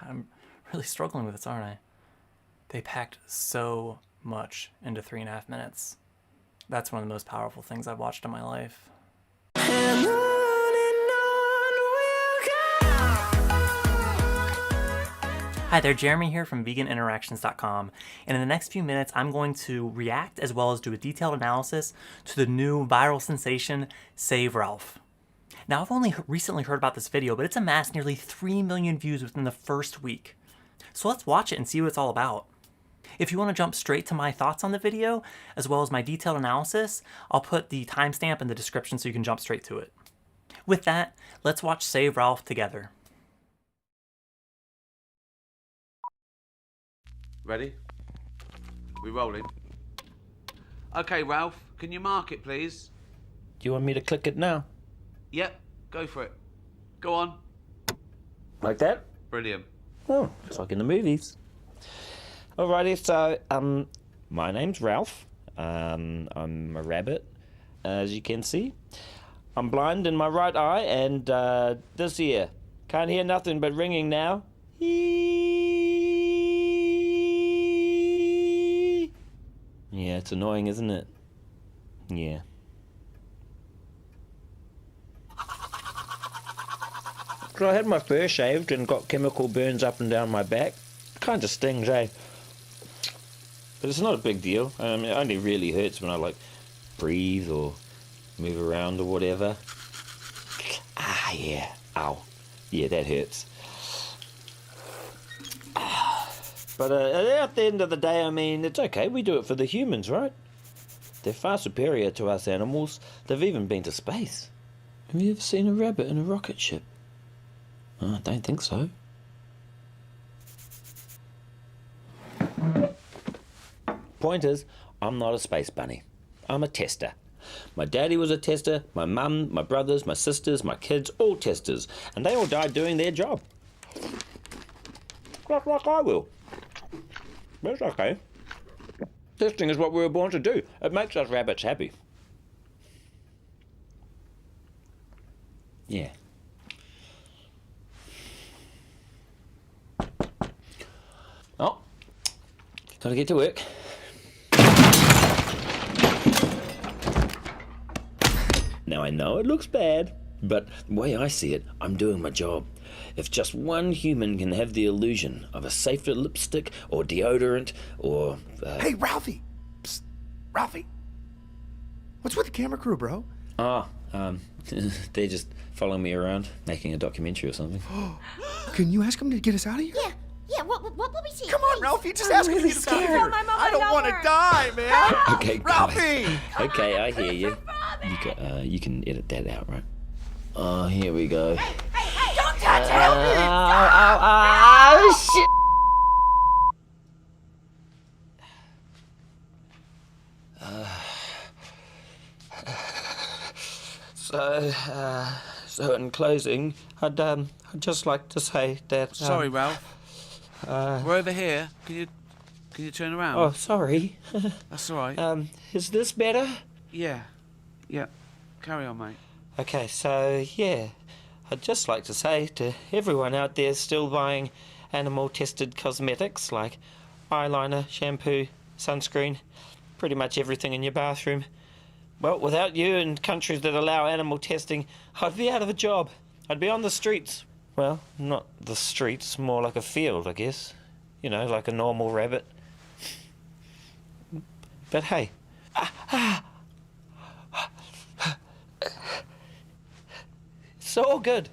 I'm really struggling with this, aren't I? They packed so much into 3.5 minutes. That's one of the most powerful things I've watched in my life. Hi there, Jeremy here from veganinteractions.com, and in the next few minutes I'm going to react as well as do a detailed analysis to the new viral sensation, Save Ralph. Now, I've only recently heard about this video, but it's amassed nearly 3 million views within the first week. So let's watch it and see what it's all about. If you want to jump straight to my thoughts on the video, as well as my detailed analysis, I'll put the timestamp in the description so you can jump straight to it. With that, let's watch Save Ralph together. Ready? We rolling? Okay, Ralph, can you mark it, please? Do you want me to click it now? Yep, go for it. Go on. Like that? Brilliant. Oh, it's like in the movies. Alrighty, so, my name's Ralph. I'm a rabbit, as you can see. I'm blind in my right eye, and, this ear. Can't hear nothing but ringing now. Yeah, it's annoying, isn't it? Yeah. So I had my fur shaved and got chemical burns up and down my back. Kind of stings, eh? But it's not a big deal. It only really hurts when I, like, breathe or move around or whatever. Ah, yeah. Ow. Yeah, that hurts. But at the end of the day, I mean, it's okay. We do it for the humans, right? They're far superior to us animals. They've even been to space. Have you ever seen a rabbit in a rocket ship? Oh, I don't think so. Point is, I'm not a space bunny. I'm a tester. My daddy was a tester, my mum, my brothers, my sisters, my kids, all testers. And they all died doing their job. Like I will. That's okay. Testing is what we were born to do. It makes us rabbits happy. Yeah. Oh, gotta get to work. Now I know it looks bad, but the way I see it, I'm doing my job. If just one human can have the illusion of a safer lipstick or deodorant or... Hey, Ralphie! Psst. Ralphie! What's with the camera crew, bro? They're just following me around, making a documentary or something. Can you ask them to get us out of here? Yeah, what will we see? Come on, Ralphie, just ask them to really get us out of scared. here. Tell my mom I don't my want to number. die, man. Okay, Ralphie! Okay, I hear you. You can edit that out, right? Oh, here we go. Hey, don't touch it! Ow, shit! So in closing, I'd just like to say that... Sorry, Ralph. We're over here. Can you turn around? Oh, sorry. That's all right. Is this better? Yeah. Carry on, mate. Okay, so, yeah. I'd just like to say to everyone out there still buying animal-tested cosmetics like eyeliner, shampoo, sunscreen, pretty much everything in your bathroom. Well, without you and countries that allow animal testing, I'd be out of a job. I'd be on the streets. Well, not the streets, more like a field, I guess. You know, like a normal rabbit. But hey. It's all good.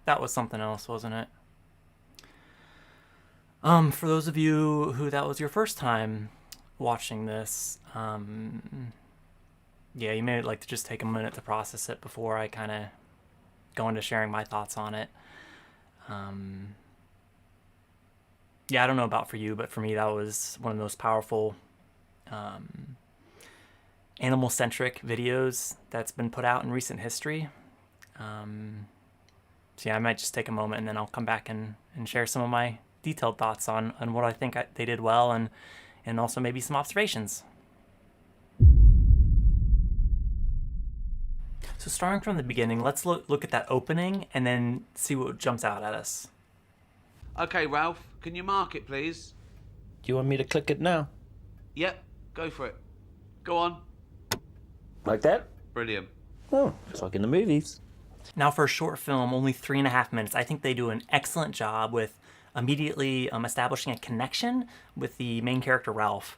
That was something else, wasn't it? For those of you who that was your first time watching this, yeah, you may like to just take a minute to process it before I kind of go into sharing my thoughts on it. Yeah, I don't know about for you, but for me, that was one of the most powerful animal-centric videos that's been put out in recent history. So yeah, I might just take a moment and then I'll come back and share some of my detailed thoughts on what I think they did well and also maybe some observations. So starting from the beginning, let's look at that opening and then see what jumps out at us. Okay, Ralph, can you mark it, please? Do you want me to click it now? Yep, go for it. Go on. Like that? Brilliant. Oh, it's like in the movies. Now for a short film, only 3.5 minutes, I think they do an excellent job with immediately establishing a connection with the main character, Ralph.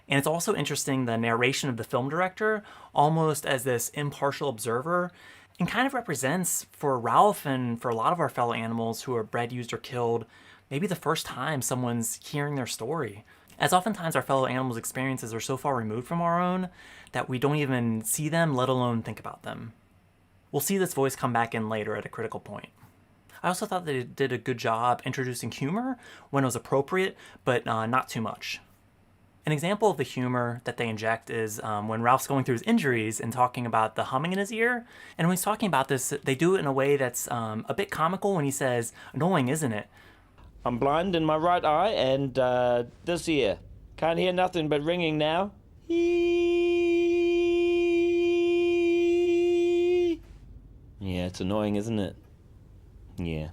And it's also interesting the narration of the film director, almost as this impartial observer, and kind of represents for Ralph and for a lot of our fellow animals who are bred, used, or killed, maybe the first time someone's hearing their story. As oftentimes our fellow animals' experiences are so far removed from our own that we don't even see them, let alone think about them. We'll see this voice come back in later at a critical point. I also thought that it did a good job introducing humor when it was appropriate, but not too much. An example of the humor that they inject is when Ralph's going through his injuries and talking about the humming in his ear. And when he's talking about this, they do it in a way that's a bit comical when he says, "Annoying, isn't it?" I'm blind in my right eye and this ear. Can't hear nothing but ringing now. Yeah, it's annoying, isn't it? Yeah.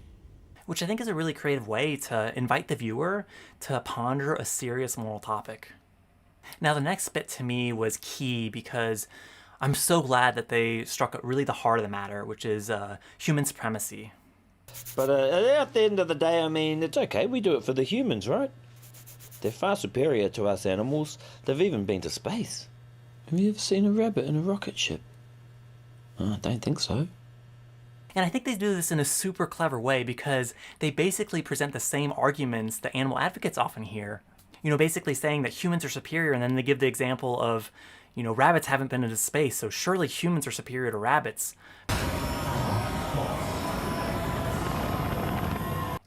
Which I think is a really creative way to invite the viewer to ponder a serious moral topic. Now the next bit to me was key because I'm so glad that they struck at really the heart of the matter, which is human supremacy. But at the end of the day, I mean, it's okay. We do it for the humans, right? They're far superior to us animals. They've even been to space. Have you ever seen a rabbit in a rocket ship? Oh, I don't think so. And I think they do this in a super clever way because they basically present the same arguments that animal advocates often hear. You know, basically saying that humans are superior, and then they give the example of, you know, rabbits haven't been into space, so surely humans are superior to rabbits.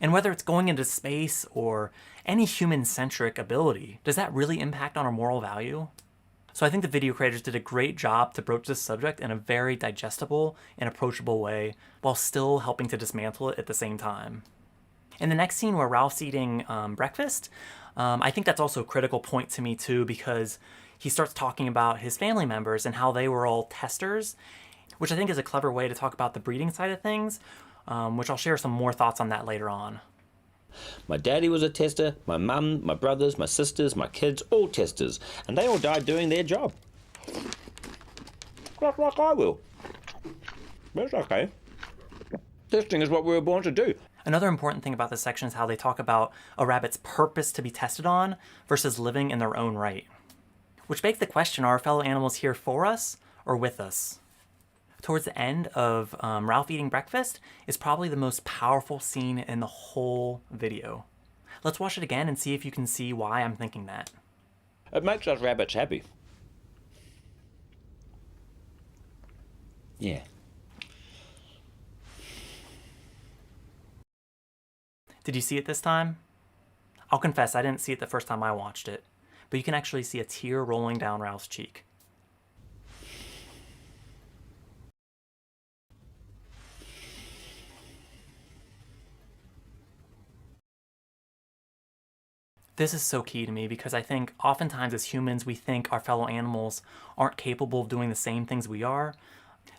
And whether it's going into space or any human-centric ability, does that really impact on our moral value? So I think the video creators did a great job to broach this subject in a very digestible and approachable way, while still helping to dismantle it at the same time. In the next scene where Ralph's eating breakfast, I think that's also a critical point to me too, because he starts talking about his family members and how they were all testers, which I think is a clever way to talk about the breeding side of things, which I'll share some more thoughts on that later on. My daddy was a tester, my mum, my brothers, my sisters, my kids, all testers, and they all died doing their job. Like I will. That's okay. Testing is what we were born to do. Another important thing about this section is how they talk about a rabbit's purpose to be tested on versus living in their own right. Which begs the question, are our fellow animals here for us or with us? Towards the end of Ralph eating breakfast is probably the most powerful scene in the whole video. Let's watch it again and see if you can see why I'm thinking that. It makes us rabbits happy. Yeah. Did you see it this time? I'll confess, I didn't see it the first time I watched it, but you can actually see a tear rolling down Ralph's cheek. This is so key to me because I think oftentimes as humans we think our fellow animals aren't capable of doing the same things we are.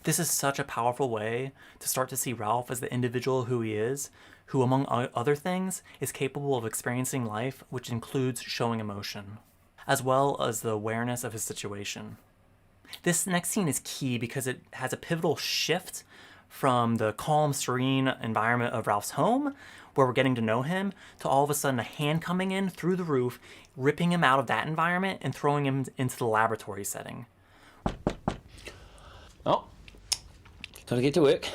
This is such a powerful way to start to see Ralph as the individual who he is, who among other things is capable of experiencing life, which includes showing emotion, as well as the awareness of his situation. This next scene is key because it has a pivotal shift from the calm, serene environment of Ralph's home, where we're getting to know him, to all of a sudden a hand coming in through the roof, ripping him out of that environment and throwing him into the laboratory setting. Oh, gotta get to work.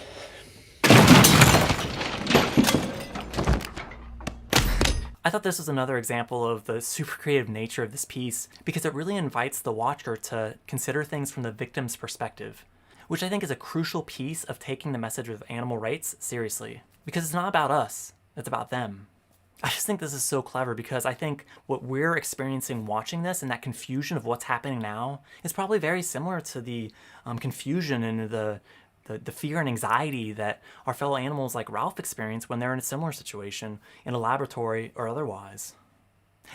I thought this was another example of the super creative nature of this piece because it really invites the watcher to consider things from the victim's perspective, which I think is a crucial piece of taking the message of animal rights seriously. Because it's not about us, it's about them. I just think this is so clever because I think what we're experiencing watching this and that confusion of what's happening now is probably very similar to the confusion and the fear and anxiety that our fellow animals like Ralph experience when they're in a similar situation in a laboratory or otherwise.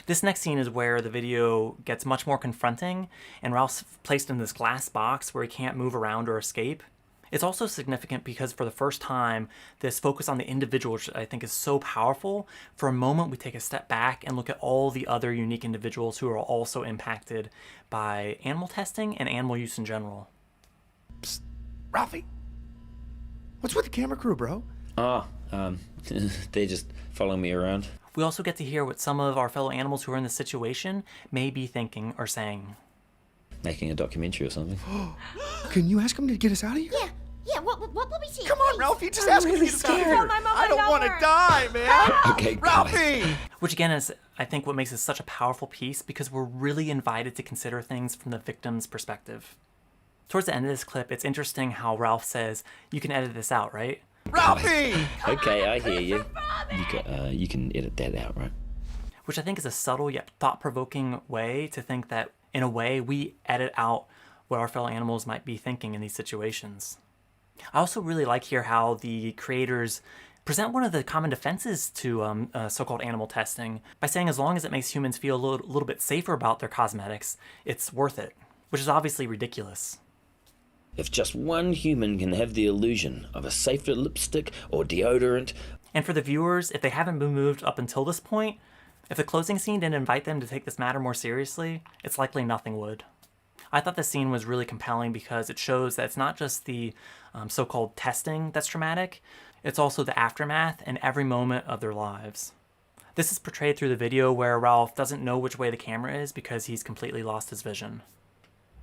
This next scene is where the video gets much more confronting and Ralph's placed in this glass box where he can't move around or escape. It's also significant because for the first time, this focus on the individual, which I think is so powerful, for a moment we take a step back and look at all the other unique individuals who are also impacted by animal testing and animal use in general. Psst, Ralphie. What's with the camera crew, bro? They're just following me around. We also get to hear what some of our fellow animals who are in this situation may be thinking or saying. Making a documentary or something. Can you ask him to get us out of here? Yeah, what will we see? Come on, Please. Ralphie, just ask him to get us out of here. I don't want to number. die, man. Okay, got it. Ralphie! Which again is, I think, what makes this such a powerful piece because we're really invited to consider things from the victim's perspective. Towards the end of this clip, it's interesting how Ralph says, "You can edit this out, right?" Ralphie! Okay, I hear you. You can edit that out, right? Which I think is a subtle yet thought-provoking way to think that, in a way, we edit out what our fellow animals might be thinking in these situations. I also really like here how the creators present one of the common defenses to so-called animal testing by saying as long as it makes humans feel a little bit safer about their cosmetics, it's worth it, which is obviously ridiculous. If just one human can have the illusion of a safer lipstick or deodorant. And for the viewers, if they haven't been moved up until this point, if the closing scene didn't invite them to take this matter more seriously, it's likely nothing would. I thought this scene was really compelling because it shows that it's not just the so-called testing that's traumatic, it's also the aftermath and every moment of their lives. This is portrayed through the video where Ralph doesn't know which way the camera is because he's completely lost his vision.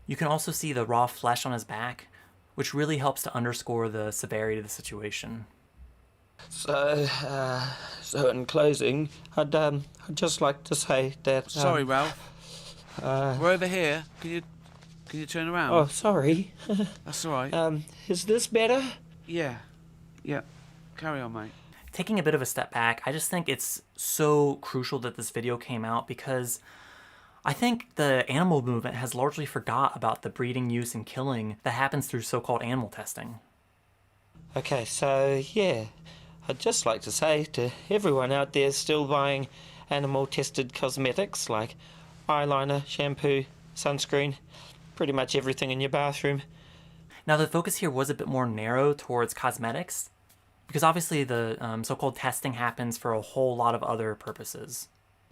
You can also see the raw flesh on his back, which really helps to underscore the severity of the situation. So in closing, I'd just like to say that. Sorry, Ralph. We're over here. Can you turn around? Oh, sorry. That's all right. Is this better? Yeah. Carry on, mate. Taking a bit of a step back, I just think it's so crucial that this video came out because I think the animal movement has largely forgot about the breeding, use, and killing that happens through so-called animal testing. Okay, so yeah, I'd just like to say to everyone out there still buying animal-tested cosmetics like eyeliner, shampoo, sunscreen, pretty much everything in your bathroom. Now the focus here was a bit more narrow towards cosmetics, because obviously the so-called testing happens for a whole lot of other purposes.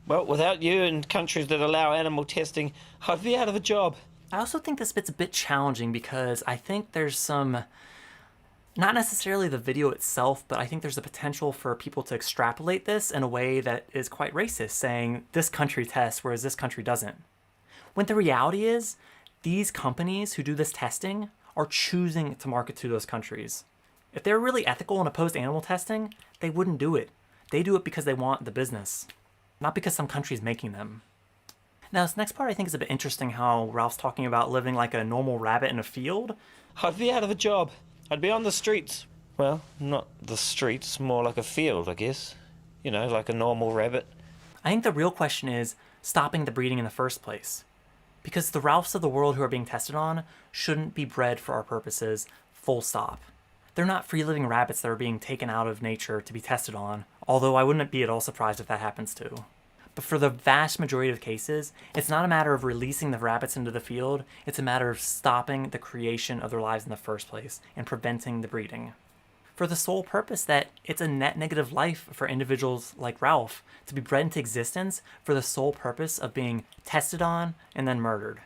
Well, without you and countries that allow animal testing, I'd be out of a job. I also think this bit's a bit challenging because I think there's some, not necessarily the video itself, but I think there's a potential for people to extrapolate this in a way that is quite racist, saying this country tests whereas this country doesn't. When the reality is, these companies who do this testing are choosing to market to those countries. If they're really ethical and opposed to animal testing, they wouldn't do it. They do it because they want the business, not because some country's making them. Now, this next part I think is a bit interesting how Ralph's talking about living like a normal rabbit in a field. I'd be out of a job. I'd be on the streets. Well, not the streets, more like a field, I guess. You know, like a normal rabbit. I think the real question is stopping the breeding in the first place. Because the Ralphs of the world who are being tested on shouldn't be bred for our purposes, full stop. They're not free-living rabbits that are being taken out of nature to be tested on, although I wouldn't be at all surprised if that happens too. But for the vast majority of cases, it's not a matter of releasing the rabbits into the field, it's a matter of stopping the creation of their lives in the first place and preventing the breeding. For the sole purpose that it's a net negative life for individuals like Ralph to be bred into existence for the sole purpose of being tested on and then murdered.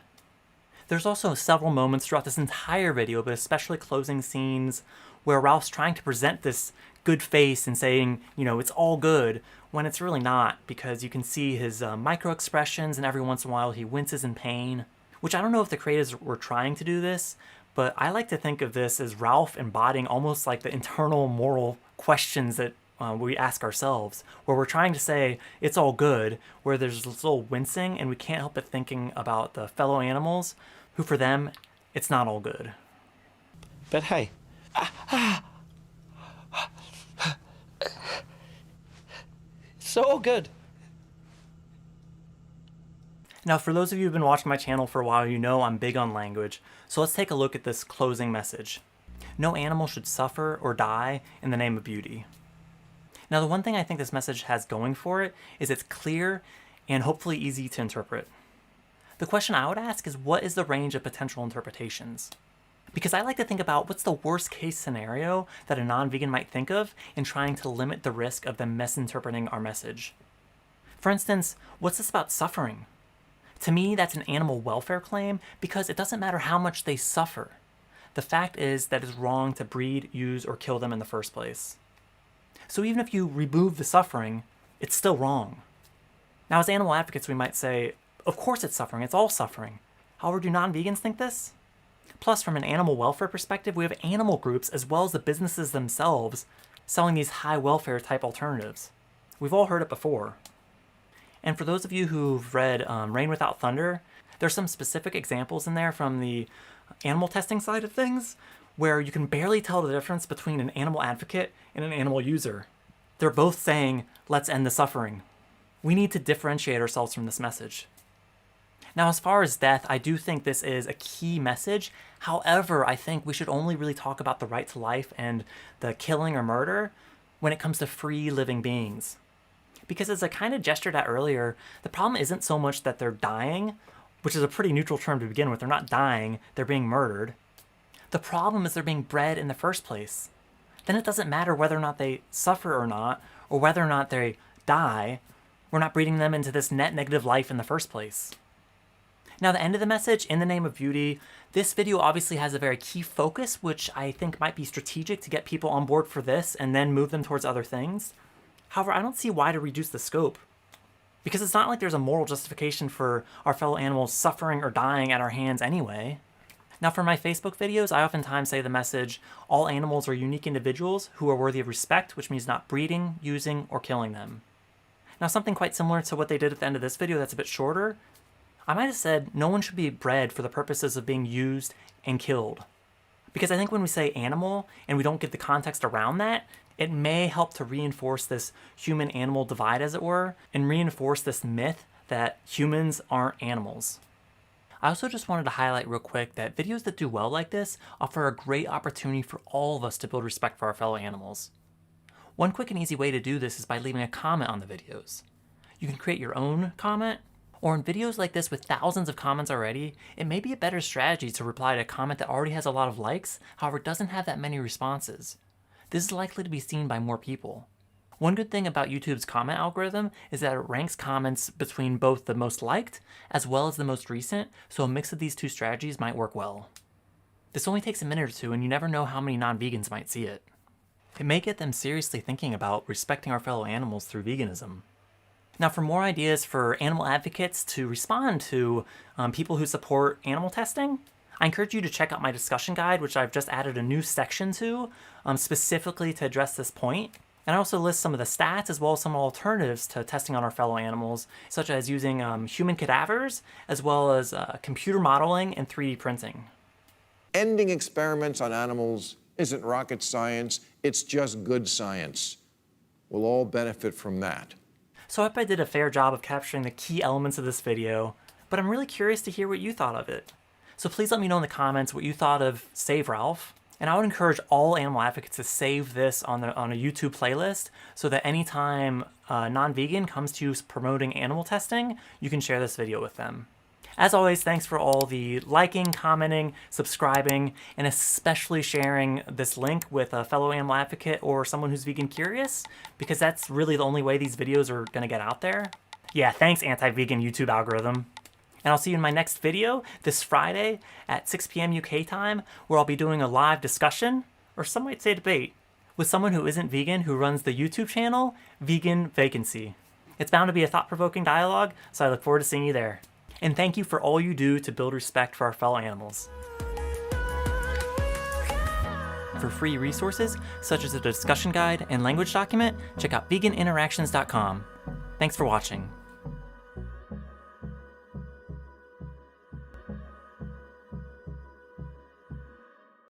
There's also several moments throughout this entire video, but especially closing scenes, where Ralph's trying to present this good face and saying, you know, it's all good, when it's really not, because you can see his micro expressions and every once in a while he winces in pain, which I don't know if the creators were trying to do this, but I like to think of this as Ralph embodying almost like the internal moral questions that we ask ourselves, where we're trying to say it's all good, where there's this little wincing and we can't help but thinking about the fellow animals who for them, it's not all good. But hey, So all good. Now, for those of you who've been watching my channel for a while, you know I'm big on language, so let's take a look at this closing message. No animal should suffer or die in the name of beauty. Now, the one thing I think this message has going for it is it's clear and hopefully easy to interpret. The question I would ask is, what is the range of potential interpretations? Because I like to think about what's the worst case scenario that a non-vegan might think of in trying to limit the risk of them misinterpreting our message. For instance, what's this about suffering? To me, that's an animal welfare claim because it doesn't matter how much they suffer. The fact is that it's wrong to breed, use, or kill them in the first place. So even if you remove the suffering, it's still wrong. Now, as animal advocates, we might say, of course it's suffering, it's all suffering. However, do non-vegans think this? Plus, from an animal welfare perspective, we have animal groups as well as the businesses themselves selling these high welfare type alternatives. We've all heard it before. And for those of you who've read Rain Without Thunder, there's some specific examples in there from the animal testing side of things where you can barely tell the difference between an animal advocate and an animal user. They're both saying, let's end the suffering. We need to differentiate ourselves from this message. Now, as far as death, I do think this is a key message. However, I think we should only really talk about the right to life and the killing or murder when it comes to free living beings. Because as I kind of gestured at earlier, the problem isn't so much that they're dying, which is a pretty neutral term to begin with. They're not dying, they're being murdered. The problem is they're being bred in the first place. Then it doesn't matter whether or not they suffer or not, or whether or not they die. We're not breeding them into this net negative life in the first place. Now, the end of the message, in the name of beauty, this video obviously has a very key focus, which I think might be strategic to get people on board for this and then move them towards other things. However, I don't see why to reduce the scope. Because it's not like there's a moral justification for our fellow animals suffering or dying at our hands anyway. Now, for my Facebook videos, I oftentimes say the message, all animals are unique individuals who are worthy of respect, which means not breeding, using, or killing them. Now, something quite similar to what they did at the end of this video that's a bit shorter, I might have said no one should be bred for the purposes of being used and killed. Because I think when we say animal and we don't give the context around that, it may help to reinforce this human-animal divide, as it were, and reinforce this myth that humans aren't animals. I also just wanted to highlight real quick that videos that do well like this offer a great opportunity for all of us to build respect for our fellow animals. One quick and easy way to do this is by leaving a comment on the videos. You can create your own comment, or in videos like this with thousands of comments already, it may be a better strategy to reply to a comment that already has a lot of likes, however doesn't have that many responses. This is likely to be seen by more people. One good thing about YouTube's comment algorithm is that it ranks comments between both the most liked as well as the most recent, so a mix of these two strategies might work well. This only takes a minute or two, and you never know how many non-vegans might see it. It may get them seriously thinking about respecting our fellow animals through veganism. Now, for more ideas for animal advocates to respond to people who support animal testing, I encourage you to check out my discussion guide, which I've just added a new section to, specifically to address this point. And I also list some of the stats as well as some alternatives to testing on our fellow animals, such as using human cadavers, as well as computer modeling and 3D printing. Ending experiments on animals isn't rocket science, it's just good science. We'll all benefit from that. So I hope I did a fair job of capturing the key elements of this video, but I'm really curious to hear what you thought of it. So please let me know in the comments what you thought of Save Ralph. And I would encourage all animal advocates to save this on a YouTube playlist so that anytime a non-vegan comes to you promoting animal testing, you can share this video with them. As always, thanks for all the liking, commenting, subscribing, and especially sharing this link with a fellow animal advocate or someone who's vegan curious, because that's really the only way these videos are going to get out there. Yeah, thanks, anti-vegan YouTube algorithm. And I'll see you in my next video this Friday at 6 p.m. UK time, where I'll be doing a live discussion, or some might say debate, with someone who isn't vegan who runs the YouTube channel, Vegan Vacancy. It's bound to be a thought-provoking dialogue, so I look forward to seeing you there. And thank you for all you do to build respect for our fellow animals. For free resources, such as a discussion guide and language document, check out veganinteractions.com. Thanks for watching.